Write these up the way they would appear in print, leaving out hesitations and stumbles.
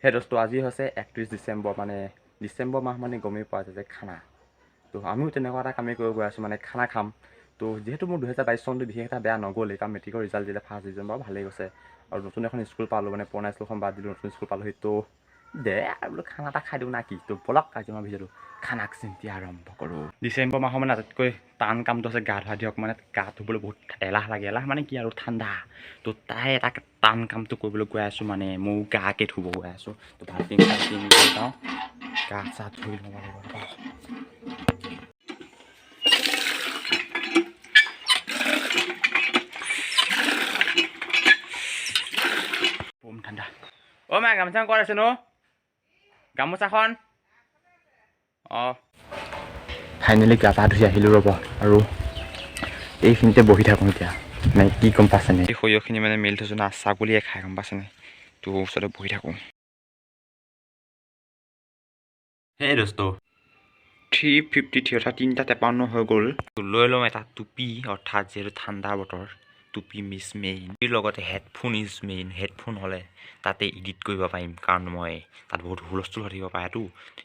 সেই দোস্ত আজি হৈছে 31 ডিচেম্বৰ মানে ডিচেম্বৰ মাহ মানে গমেই পোৱা যায় যে খানা তো আমিও তেনেকুৱা এটা কামেই কৰিব গৈ আছোঁ মানে খানা খাম তো যিহেতু মোৰ 2022 চনটো বিশেষ এটা বেয়া নগ'লেই কাৰণ মেট্ৰিকৰ ৰিজাল্ট দিলে 1 ডিচেম্বৰ ভালেই গৈছে আৰু নতুন এখন স্কুল পালোঁ মানে পুৰণা স্কুলখন বাদ দিলোঁ নতুন স্কুল পালোঁহি তো দে আৰু বোলো খানা এটা খাই দিওঁ না কি তো বলক আজি মই ভিডিঅ'টো খানাক চিন্তি আৰম্ভ কৰোঁ ডিচেম্বৰ মাহৰ মানে আটাইতকৈ টান কামটো আছে গা ধোৱা দিয়ক মানে গা ধুবলৈ বহুত এলাহ লাগে এলাহ মানে কি আৰু ঠাণ্ডা তো তাই এটা টান কামটো কৰিবলৈ গৈ আছোঁ মানে মোৰ গাকে ধুব গৈ আছোঁ তো ভালকৈ যাওঁ গা চা ধুই ল'ব লাগিব বম ঠাণ্ডা অ' মা গামোচা ক'ত আছে নো গামোচাখন অঁ ফাইনেলি গা পা ধুই আহিলোঁ ৰ'ব আৰু এইখিনিতে বহি থাকোঁ এতিয়া মানে কি গম পাইছেনে এই সৰিয়হখিনি মানে মেলি থৈছোঁ না ছাগলীয়ে খাই গম পাইছেনে তো ওচৰতে বহি থাকোঁ সেই দোস্ত 3:53 অৰ্থাৎ 3:53 হৈ গ'ল লৈ লওঁ এটা টুপি অৰ্থাৎ যিহেতু ঠাণ্ডা বতৰ টুপি মিছ মেইন লগতে হেডফোন ইজ মেইন হেডফোন হ'লে তাতে এডিট কৰিব পাৰিম কাৰণ মই তাত বহুত হুলস্থুল হৈ থাকিব পাৰেতো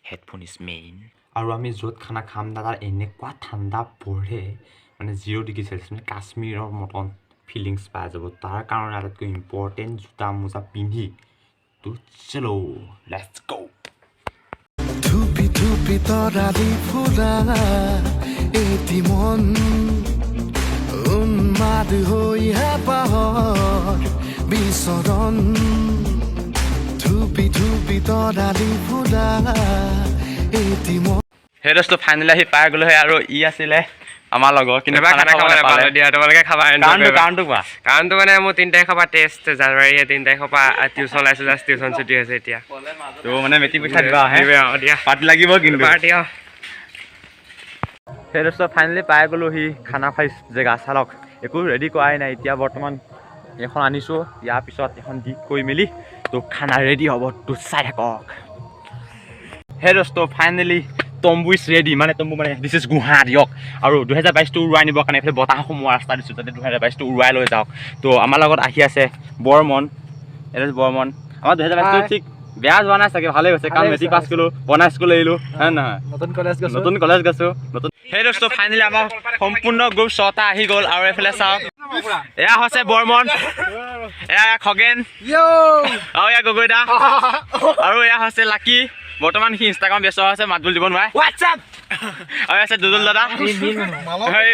হেডফোন ইজ মেইন আৰু আমি য'ত খানা খাম না তাত এনেকুৱা ঠাণ্ডা পৰে মানে 0 ডিগ্ৰী চেলচিয়াছ মানে কাশ্মীৰৰ মতন ফিলিংছ পাই যাব তাৰ কাৰণে আটাইতকৈ ইম্পৰ্টেণ্ট জোতা মোজা পিন্ধি তো চলো লেটছ গো ধুপি ধুপি তৰালি ফুৰা এটি মন উন্মাদ হৈ হেঁপাহৰ বিচৰণ ধুপি ধুপি তৰালি ফুৰা এটি মন সেই দোস্ত ফাইনেলি আহি পাই গ'লো আৰু ই আছিলে আমাৰ লগৰ কিন্তু কাৰণটো মানে মোৰ 3 তাৰিখৰ পৰা টেষ্ট জানুৱাৰী 3 তাৰিখৰ পৰা টিউশ্যন ওলাইছোঁ জাষ্ট টিউশ্যন ছুটি হৈছে এতিয়া তো মানে মেট্ৰিক পৰীক্ষা দিবা দিয়া পাৰ্টি লাগিব কিন্তু পাৰ্টি সেই দোস্ত ফাইনেলি পাই গ'লো সি খানা খাই জেগা চালক একো ৰেডি কৰাই নাই এতিয়া বৰ্তমান এখন আনিছোঁ ইয়াৰ পিছত এখন দি কৰি মেলি তো খানা ৰেডি হ'ব তো চাই থাকক সেই দোস্ত ফাইনেলি তম্বু ইজ ৰেডি মানে তম্বু মানে দিছ ইজ গুহা দিয়ক আৰু 2022টো উৰুৱাই নিবৰ কাৰণে এইফালে বতাহ সোমোৱা ৰাস্তা দিছোঁ যাতে 2022টো উৰুৱাই লৈ যাওক তো আমাৰ লগত আহি আছে বৰ্মন এইটো বৰ্মন আমাৰ 2022টো ঠিক বেয়া যোৱা নাই চাগে ভালেই হৈছে কাৰণ মেট্ৰিক পাছ কৰিলোঁ বনাই স্কুল এৰিলোঁ হয় নহয় নতুন কলেজ গৈছোঁ নতুন সেই দোস্ত ফাইনেলি আমাৰ সম্পূৰ্ণ গ্ৰুপ 6টা আহি গ'ল আৰু এইফালে চাওক এয়া হৈছে বৰ্মন এয়া খগেন আৰু এয়া গগৈ দা আৰু এয়া হৈছে লাকি বৰ্তমান সি ইনষ্টাগ্ৰাম ব্যস্ত আছে মাত বুলি দিব নোৱাৰে আৰু আছে দুদুল দাদা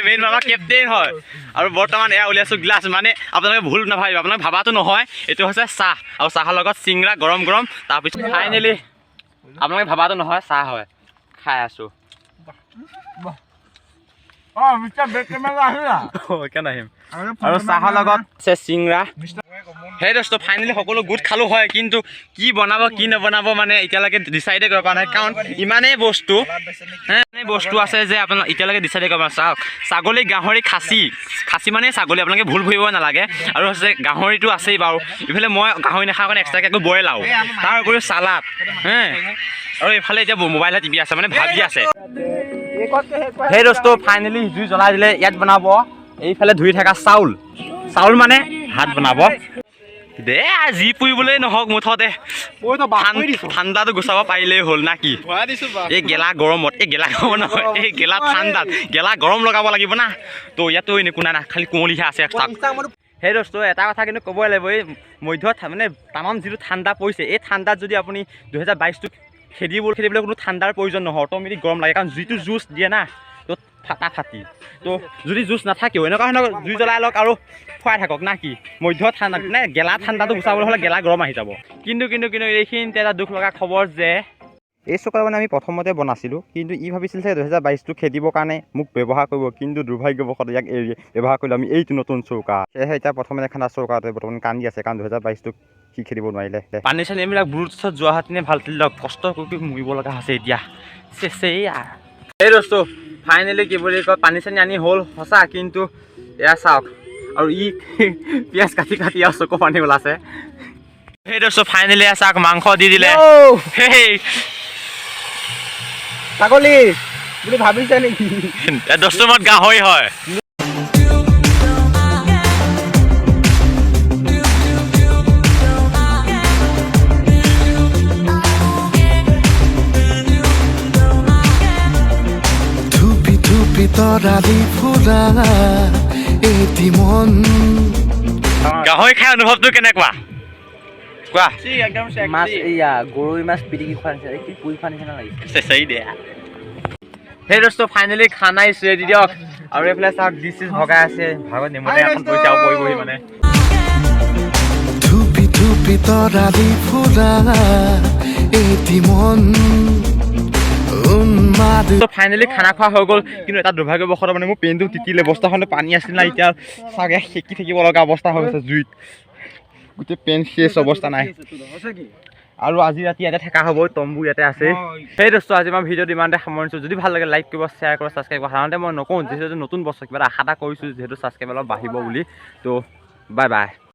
মেইন মামা কেপ্টেইন হয় আৰু বৰ্তমান এয়া উলিয়াইছোঁ গ্লাছ মানে আপোনালোকে ভুল নাভাবিব আপোনালোকে ভাবাটো নহয় এইটো হৈছে চাহ আৰু চাহৰ লগত চিংৰা গৰম গৰম তাৰপিছত ফাইনেলি আপোনালোকে ভাবাটো নহয় চাহ হয় খাই আছোঁ আৰু চাহৰ লগত আছে চিংৰা সেই দোস্ত ফাইনেলি সকলো গোট খালোঁ হয় কিন্তু কি বনাব কি নবনাব মানে এতিয়ালৈকে ডিচাইডে কৰিব পৰা নাই কাৰণ ইমানেই বস্তু আছে যে আপোনালোক এতিয়ালৈকে ডিচাইডে কৰিব পৰা চাওক ছাগলী গাহৰি খাচী মানে ছাগলী আপোনালোকে ভুল ভৰিব নালাগে আৰু হৈছে গাহৰিটো আছেই বাৰু ইফালে মই গাহৰি নাখাওঁ কাৰণে এক্সট্ৰাকৈ আকৌ বইল আৰু তাৰ উপৰিও চালাড আৰু এইফালে এতিয়া মোবাইলত টিভি আছে মানে ভাবি আছে সেই দোস্ত ফাইনেলি জুই জ্বলাই দিলে ইয়াত বনাব এইফালে ধুই থকা চাউল মানে ভাত বনাব দে যি পুৰিবলৈ নহওক মুঠতে ঠাণ্ডাটো গুচাব পাৰিলেই হ'ল না কি এই গেলা গৰমত নহয় এই গেলা ঠাণ্ডাত গেলা গৰম লগাব লাগিব না তো ইয়াতো একো নাই না খালি কুঁৱলীহে আছে সেই দোস্ত এটা কথা কিন্তু ক'বই লাগিব এই মধ্যত মানে তামাম যিটো ঠাণ্ডা পৰিছে এই ঠাণ্ডাত যদি আপুনি 2022টো খেদিবলৈ কোনো ঠাণ্ডাৰ প্ৰয়োজন নহয় অট'মেটিক গৰম লাগে কাৰণ যিটো জুচ দিয়ে না তো ফাটি তো যদি জুচ নাথাকেও এনেকুৱা ধৰণৰ জুই জ্বলাই লওক আৰু খুৱাই থাকক না কি মধ্য ঠাণ্ডা মানে গেলা ঠাণ্ডাটো গুচাবলৈ হ'লে গেলা গৰম আহি যাব কিন্তু এইখিনিতে এটা দুখ লগা খবৰ যে এই চৌকা মানে আমি প্ৰথমতে বনাইছিলোঁ কিন্তু ই ভাবিছিল যে 2022টো খেদিবৰ কাৰণে মোক ব্যৱহাৰ কৰিব কিন্তু দুৰ্ভাগ্যবশতঃ ইয়াক এৰি ব্যৱহাৰ কৰিলোঁ আমি এইটো নতুন চৌকা সেয়েহে এতিয়া প্ৰথমে খানা চৌকাতে বৰ্তমান কান্দি আছে কাৰণ 2022টোক সি খেদিব নোৱাৰিলে পানী চানী এইবিলাক ব্লুটুথত যোৱা হাতিনে ভাল লওক কষ্ট কৰি মৰিব লগা হৈছে এতিয়া এই দোস্ত ফাইনেলি কি বুলি কয় পানী চানী আনি হ'ল সঁচা কিন্তু এয়া চাওক আৰু ই পিঁয়াজ কাটি আৰু চকু পানী ওলাইছে সেই দোস্ত ফাইনেলি চাওক মাংস দি দিলে ছাগলী বুলি ভাবিছে নেকি দোস্ত মত গাহৰি হয় তৰালি ফুৰা এটি মন গাহৰি খাই অনুভৱটো কেনেকুৱা কোৱা মাছ এয়া গৰৈ মাছ পিটিকি খোৱা নিচিনা কি পুৰি খোৱা নিচিনা লাগিছে চেচাই দে সেই দোস্ত ফাইনেলি খানা ইজ ৰেডি দিয়ক আৰু এইফালে চাওক ডিছ চিছ ভগাই আছে ভাগত নেমুতে এখন পইচা পৰিবহি মানে ধুপি ধুপি তৰালি ফুৰা এটি মন উন্মাদ ফাইনেলি খানা খোৱা হৈ গ'ল কিন্তু এটা দুৰ্ভাগ্যবশতঃ মানে মোৰ পেনটো তিতিলে বস্তাখনে পানী আছিল না এতিয়া চাগে সেকি থাকিব লগা অৱস্থা হৈ গৈছে জুইত গোটেই পেন শেষ অৱস্থা নাই আৰু আজি ৰাতি ইয়াতে থকা হ'ব তম্বু ইয়াতে আছে সেই দোস্ত আজি মই ভিডিঅ'টো ইমানতে সামৰিছোঁ যদি ভাল লাগে লাইক কৰিব শ্বেয়াৰ কৰিব ছাবস্ক্ৰাইব কৰিব সাধাৰণতে মই নকওঁ যিহেতু নতুন বছৰ কিবা এটা আশা এটা কৰিছোঁ যিহেতু ছাবস্ক্ৰাইব অলপ বাঢ়িব বুলি তো বাই বাই